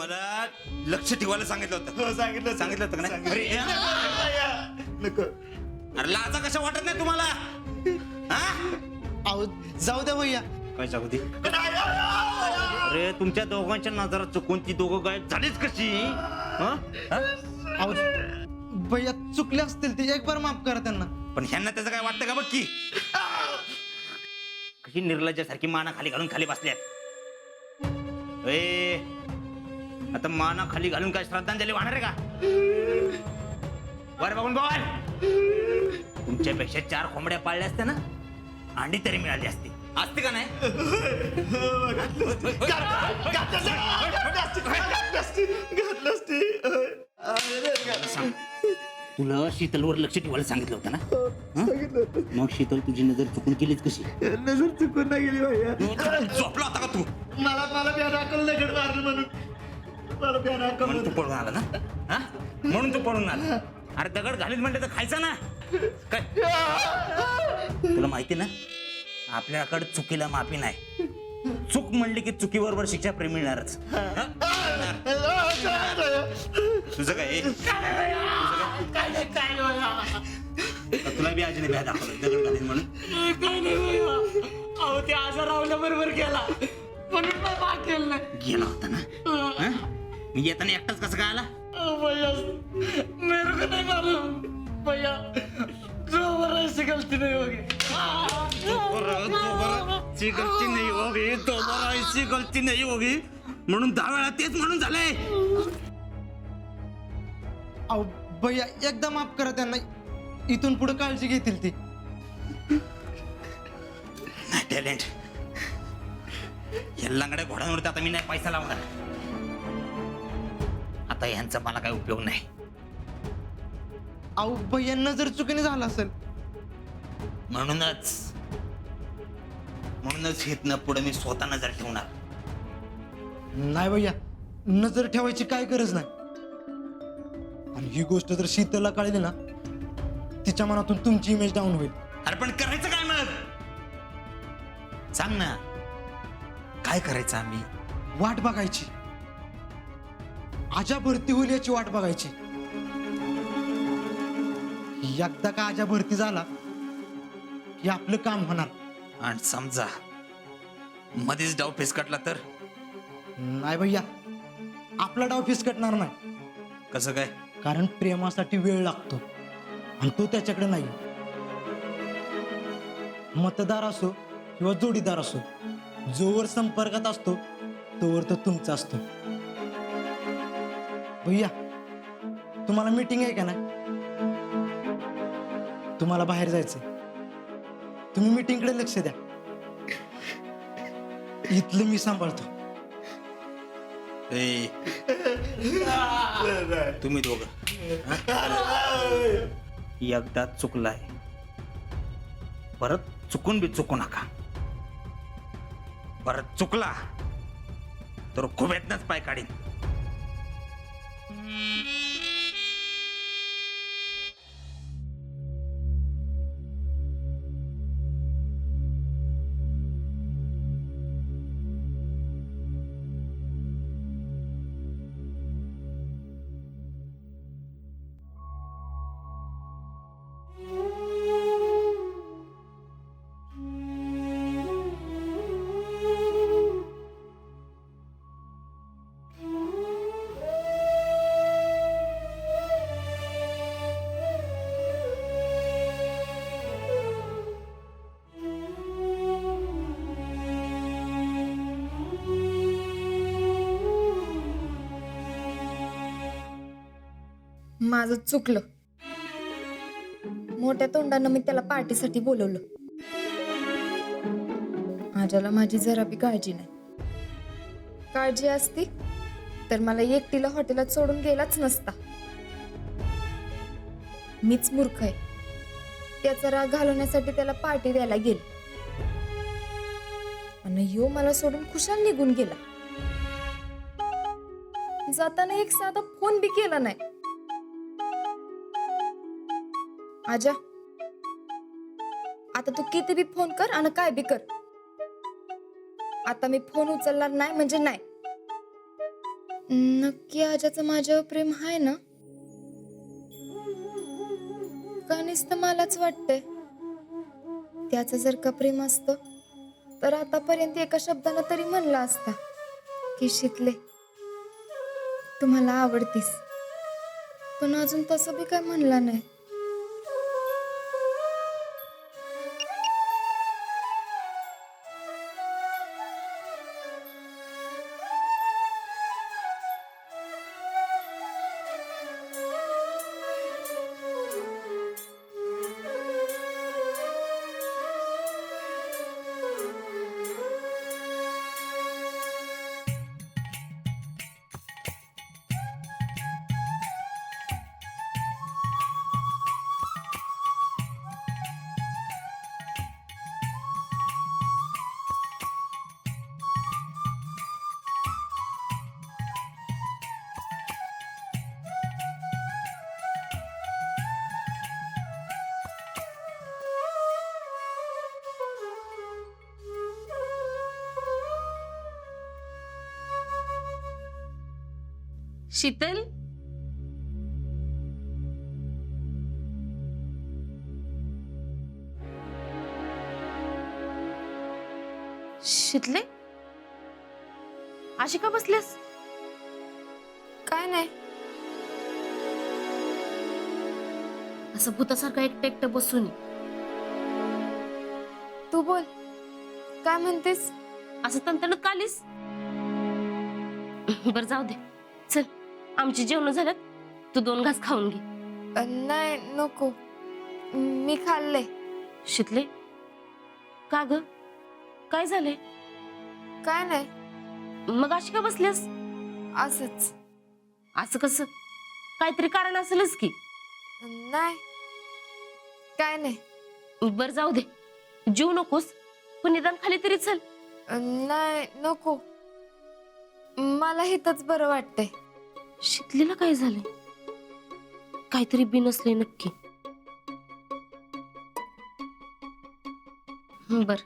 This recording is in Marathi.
तुम्हाला लक्ष ठेवायला सांगितलं होतं. हो, सांगितलं होतं का नाही? अरे, नको. अरे लाजा कशा वाटत नाही तुम्हाला? हा? अहो जाऊ द्या भैया. काय सांगू दे? अरे तुमच्या दोघांच्या नजरा चुकून ती दोघं गायब झालीच कशी? हा? हा? अहो भैया चुकले असतील ते एक बार माफ करा त्यांना. पण ह्यांना त्याचं काय वाटतं का बघ की कशी निर्लज्जासारखी माना खाली घालून खाली बसल्यात. ए आता माना खाली घालून काय श्रद्धांजली वाहणार आहे का? वर बघून बोल. तुमच्यापेक्षा 4 कोंबड्या पाळल्या असत्या ना, अंडी तरी मिळाली असती. असते का नाही? सांग, तुला शीतलवर लक्ष ठेवायला सांगितलं होतं ना? हं? मग शीतल तुझी नजर चुकून केलीच कशी? नजर चुकून नाही गेली भैया. झोपला होता का तू? मला बियाणं अकल दगड मारलं म्हणून. मला बियाणं अकल. म्हणून तू पळून आला ना? हा? म्हणून तू पळून आला. अरे दगड घालीत म्हणले तर खायचा ना. काय तुला माहिती ना, आपल्याकडे चुकीला माफी नाही. चूक म्हणली की चुकीबरोबर शिक्षा प्रेम मिळणारच. तुझं काय? तुला बी आजीने ब्या दाखवलं दगड घालीत म्हणून? काय नाही भैया. अहो ते आजार रावल्या बरोबर गेला म्हणून मी माफ केलं नाही. गेला होता ना? हं? मी येताना एकटाच कसं काय आला? भैया मेरे को नहीं मालूम भैया. जो बरं ऐसी गलती नहीं होगी. ची गलती नाही होगी, दोबारा ऐसी गलती नाही होगी म्हणून 10 वेळा तेच म्हणून झालंय. अहो भैया एकदा माफ करा त्यांना. इथून पुढे काळजी घेतील ती. टॅलेंट या लांगड्या घोड्यांवरती आता मी नाही पैसा लावणार. आता ह्यांचा मला काही उपयोग नाही. अहो भैया नजर चुकीने झाला असेल. म्हणूनच इथनं पुढे मी स्वतः नजर ठेवणार. नाही भैया नजर ठेवायची काय गरज नाही. आणि ही गोष्ट जर शीतलला कळली ना, तिच्या मनातून तुमची इमेज डाऊन होईल. अरे पण करायचं काय मग? सांग ना, काय करायचं आम्ही? वाट बघायची. आजा भरती होईल याची वाट बघायची. एकदा का आजा भरती झाला की आपलं काम होणार. आणि समजा मध्येच डाव फिसकटला तर? नाही भैया आपला डाव फिसकटणार नाही. कसं काय? कारण प्रेमासाठी वेळ लागतो आणि तो त्याच्याकडे नाही. मतदार असो किंवा जोडीदार असो, जोवर संपर्कात असतो तोवर तो तुमचा असतो. भैया तुम्हाला मीटिंग आहे का नाही? तुम्हाला बाहेर जायचंय. तुम्ही मीटिंगकडे लक्ष द्या. इथलं मी सांभाळतो. ए, तुम्ही दोघं एकदा चुकलाय, परत चुकून बी चुकू नका. परत चुकला तर खुब्यातनच पाय काढीन. माझं चुकलं. मोठ्या तोंडानं मी त्याला पार्टीसाठी बोलवलं. आजाला माझी जरा बी काळजी नाही. काळजी असती तर मला एकटीला हॉटेलात सोडून गेलाच नसता. मीच मूर्ख आहे. त्याचा राग घालवण्यासाठी त्याला पार्टी द्यायला गेले आणि ह्यो मला सोडून खुशाल निघून गेला. जाताना एक साधा फोन बी केला नाही. आजा आता तू किती बी फोन कर आणि काय बी कर, आता मी फोन उचलणार नाही म्हणजे नाही. नक्की आजाचं माझ्यावर प्रेम आहे ना? का नुसतं मलाच वाटतंय? त्याचं जर का प्रेम असतं तर आतापर्यंत एका शब्दानं तरी म्हणला असता की शीतले तू मला आवडतीस. पण अजून तसं बी काय म्हणला नाही. शीतल, शीतले, अशी का बसलीस? काय नाही. असं भूतासारखं एकटं एकटं बसून तू बोल, काय म्हणतेस? असं तणतणत का आलीस? बरं जाऊ दे, चल आमची जेवण झाल्यात, तू 2 घास खाऊन घे. नाही नको, मी खाल्ले. शीतले, का ग, काय झाले? काय नाही, मग अशी का बसलीस? असंच. असं कसं? काहीतरी कारण असेलच की. नाही, काय नाही. बर जाऊ दे, जेवू नकोस, पण निदान खाली तरी चल. नाही नको, मला हिथंच बरं वाटतंय. शीतलीला काय झालंय? काहीतरी बिनसलंय नक्की. बर